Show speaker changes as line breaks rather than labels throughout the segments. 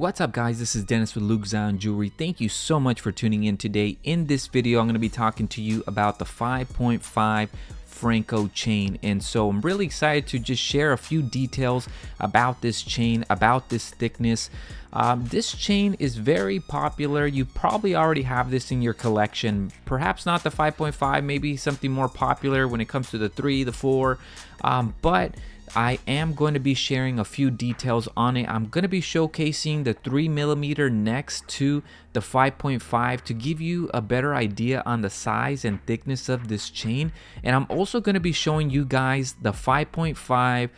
What's up guys, this is Dennis with Luke Zion Jewelry. Thank you so much for tuning in today. In this video, I'm going to be talking to you about the 5.5 Franco chain, and so I'm really excited to just share a few details about this chain, about this thickness. This chain is very popular. You probably already have this in your collection, perhaps not the 5.5, maybe something more popular when it comes to the 3, the 4, but I am going to be sharing a few details on it. I'm going to be showcasing the 3mm next to the 5.5 to give you a better idea on the size and thickness of this chain. And I'm also going to be showing you guys the 5.5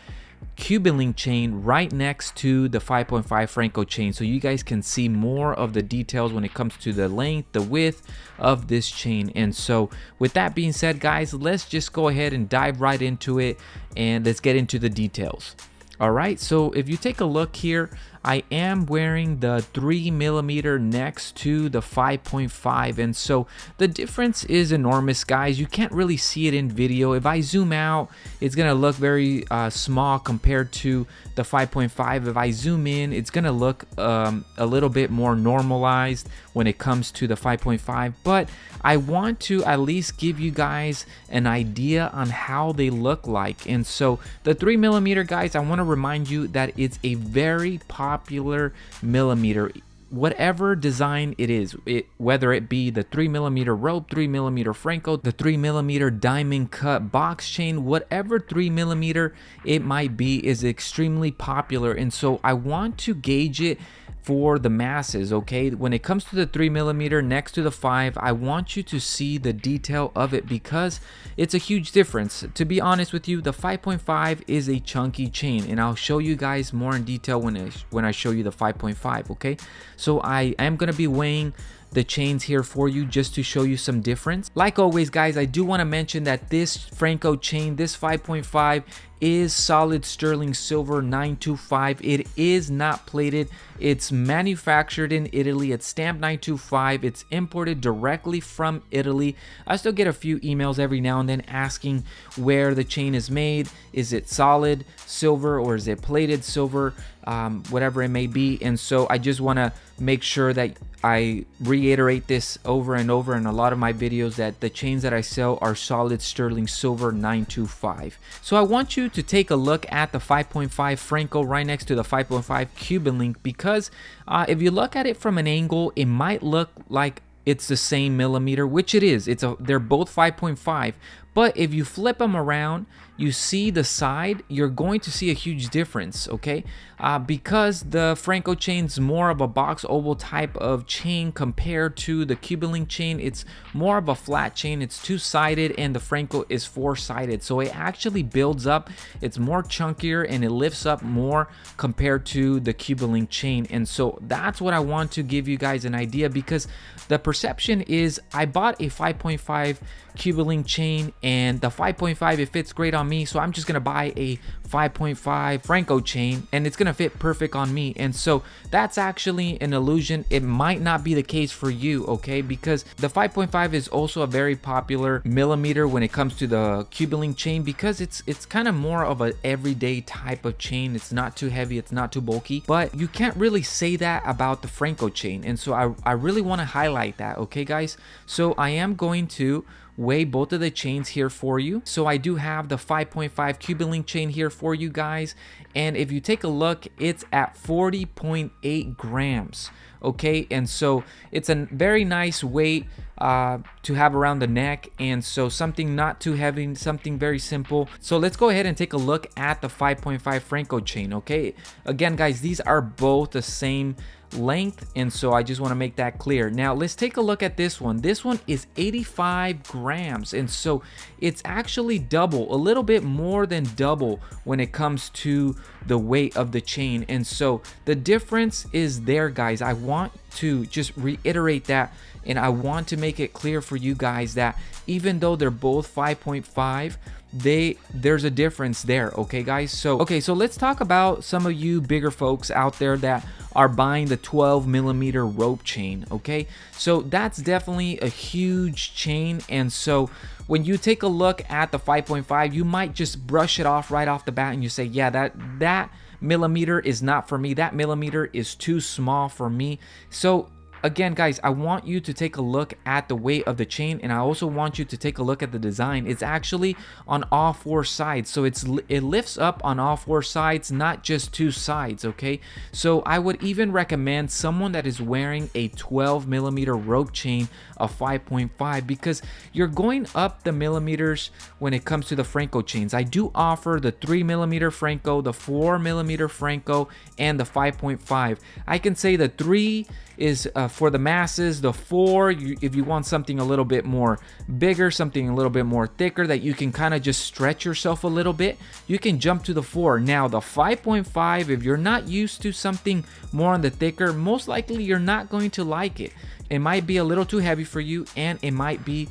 Cuban link chain right next to the 5.5 Franco chain, so you guys can see more of the details when it comes to the length, the width of this chain. And so with that being said guys, let's just go ahead and dive right into it and let's get into the details. All right, so if you take a look here, I am wearing the 3mm next to the 5.5, and so the difference is enormous guys. You can't really see it in video. If I zoom out, it's gonna look very small compared to the 5.5. If I zoom in, it's gonna look a little bit more normalized when it comes to the 5.5, but I want to at least give you guys an idea on how they look like. And so the 3mm guys, I want to remind you that it's a very popular millimeter. Whatever design it is, whether it be the 3mm rope, 3mm Franco, the 3mm diamond cut box chain, whatever 3mm it might be is extremely popular. And so I want to gauge it for the masses, okay? When it comes to the 3mm next to the 5, I want you to see the detail of it because it's a huge difference. To be honest with you, the 5.5 is a chunky chain, and I'll show you guys more in detail when I show you the 5.5, okay? So I am gonna be weighing the chains here for you just to show you some difference. Like always guys, I do want to mention that this Franco chain, this 5.5, is solid sterling silver 925. It is not plated. It's manufactured in Italy. It's stamped 925. It's imported directly from Italy. I still get a few emails every now and then asking where the chain is made. Is it solid silver or is it plated silver? Whatever it may be. And so I just want to make sure that I reiterate this over and over in a lot of my videos that the chains that I sell are solid sterling silver 925. So I want you to take a look at the 5.5 Franco right next to the 5.5 Cuban link because if you look at it from an angle, it might look like it's the same millimeter, which it is. They're both 5.5, but if you flip them around, you see the side, you're going to see a huge difference, okay? Because the Franco chain's more of a box oval type of chain compared to the Cuban link chain. It's more of a flat chain. It's two-sided, and the Franco is four-sided, so it actually builds up. It's more chunkier and it lifts up more compared to the Cuban link chain. And so that's what I want to give you guys an idea, because the perception is I bought a 5.5 Cuban link chain and the 5.5, it fits great on me, so I'm just gonna buy a 5.5 Franco chain and it's gonna fit perfect on me. And so that's actually an illusion. It might not be the case for you, okay? Because the 5.5 is also a very popular millimeter when it comes to the Cuban link chain, because it's kind of more of an everyday type of chain. It's not too heavy, it's not too bulky, but you can't really say that about the Franco chain. And so I really want to highlight that, okay guys? So I am going to weigh both of the chains here for you. So I do have the 5.5 Cuban link chain here for you guys, and if you take a look, it's at 40.8 grams, okay? And so it's a very nice weight to have around the neck, and so something not too heavy, something very simple. So let's go ahead and take a look at the 5.5 Franco chain, okay? Again guys, these are both the same length, and so I just want to make that clear. Now let's take a look at this one. This one is 85 grams, and so it's actually double, a little bit more than double when it comes to the weight of the chain. And so the difference is there guys. I want to just reiterate that, and I want to make it clear for you guys that even though they're both 5.5, there's a difference there, okay guys? So let's talk about some of you bigger folks out there that are buying the 12mm rope chain, okay? So that's definitely a huge chain, and so when you take a look at the 5.5, you might just brush it off right off the bat and you say, yeah, that millimeter is not for me. That millimeter is too small for me. So again, guys, I want you to take a look at the weight of the chain, and I also want you to take a look at the design. It's actually on all four sides, so it lifts up on all four sides, not just two sides, okay? So I would even recommend someone that is wearing a 12mm rope chain of 5.5 because you're going up the millimeters when it comes to the Franco chains. I do offer the 3mm Franco, the 4mm Franco, and the 5.5. I can say the 3 is for the masses. The 4, if you want something a little bit more bigger, something a little bit more thicker that you can kind of just stretch yourself a little bit, you can jump to the 4. Now the 5.5, if you're not used to something more on the thicker, most likely you're not going to like it. It might be a little too heavy for you, and it might be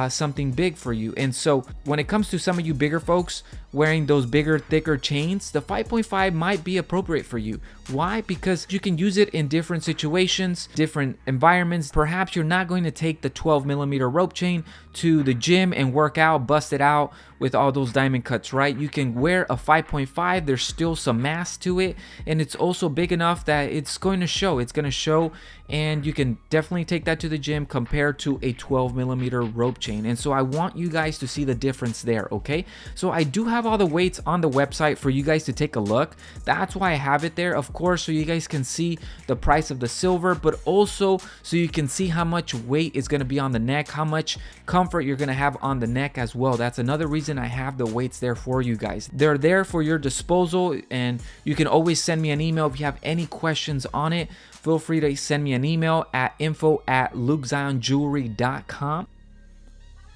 something big for you. And so when it comes to some of you bigger folks wearing those bigger, thicker chains, the 5.5 might be appropriate for you. Why? Because you can use it in different situations, different environments. Perhaps you're not going to take the 12mm rope chain to the gym and work out, bust it out with all those diamond cuts, right? You can wear a 5.5. There's still some mass to it, and it's also big enough that it's going to show. It's going to show, and you can definitely take that to the gym compared to a 12mm rope chain. And so I want you guys to see the difference there, okay? So I do have all the weights on the website for you guys to take a look. That's why I have it there, of course, so you guys can see the price of the silver, but also so you can see how much weight is going to be on the neck, how much comfort you're going to have on the neck as well. That's another reason I have the weights there for you guys. They're there for your disposal, and you can always send me an email if you have any questions on it. Feel free to send me an email at info@lugzionjewelry.com.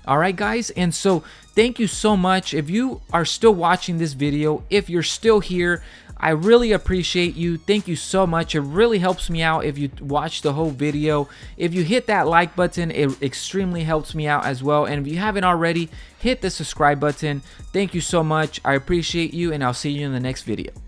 All right, guys, and so thank you so much. If you are still watching this video, if you're still here, I really appreciate you. Thank you so much. It really helps me out if you watch the whole video. If you hit that like button, it extremely helps me out as well. And if you haven't already, hit the subscribe button. Thank you so much. I appreciate you, and I'll see you in the next video.